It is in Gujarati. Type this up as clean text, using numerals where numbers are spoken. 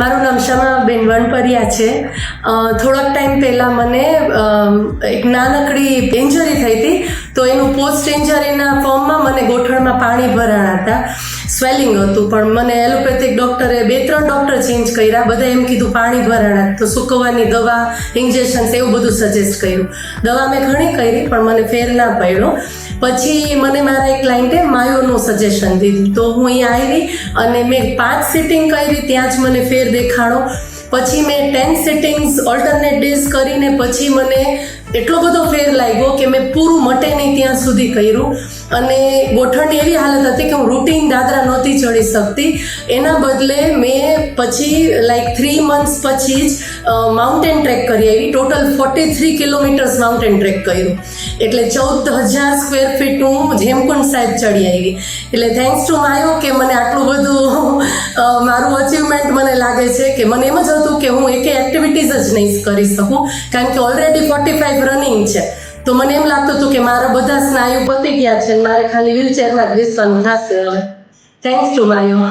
મારું નામ શમાબેન વણપરિયા છે. થોડાક ટાઈમ પહેલાં મને એક નાનકડી ઇન્જરી થઈ હતી, તો એનું પોસ્ટ ઇન્જરીના ફોર્મમાં મને ગોઠણમાં પાણી ભરાણા હતા, સ્વેલિંગ હતું. પણ મને એલોપેથિક ડૉક્ટરે 2-3 ડૉક્ટર ચેન્જ કર્યા, બધા એમ કીધું પાણી ભરાણા, તો સૂકવવાની દવા, ઇન્જેક્શન્સ એવું બધું સજેસ્ટ કર્યું. દવા મેં ઘણી કરી પણ મને ફેર ના પડ્યો. પછી મને મારા એક ક્લાયન્ટે માયોનું સજેશન દીધું, તો હું અહીંયા આવી અને મેં 5 સિટિંગ કરી, ત્યાં જ મને ફેર દેખાડો. પછી મેં 10 સિટિંગ્સ ઓલ્ટરનેટ ડેઝ કરીને પછી મને એટલો બધો ફેર લાગ્યો કે મેં પૂરું મટે નહીં ત્યાં સુધી કર્યું. અને ગોઠણની એવી હાલત હતી કે હું રૂટીન દાદરા નહોતી ચડી શકતી. એના બદલે મેં પછી 3 months પછી જ માઉન્ટેન ટ્રેક કરી આવી. ટોટલ 43 કિલોમીટર્સ માઉન્ટેન ટ્રેક કર્યું, એટલે 14,000 સ્ક્વેર ફીટ હું હેમકુંડ સાહેબ ચડી આવી. એટલે થેન્ક્સ ટુ માયો કે મને આટલું બધું મારું અચીવમેન્ટ મને લાગે છે કે મને એમ જ હતું કે હું એકે એક્ટિવિટીઝ જ નહીં કરી શકું, કારણ કે ઓલરેડી 45 રનિંગ છે. તો મને એમ લાગતું હતું કે મારા બધા સ્નાયુ પતી ગયા છે, મારે ખાલી વ્હીલચેરમાં જ બેસવાનું થશે હવે. Thanks to માયો.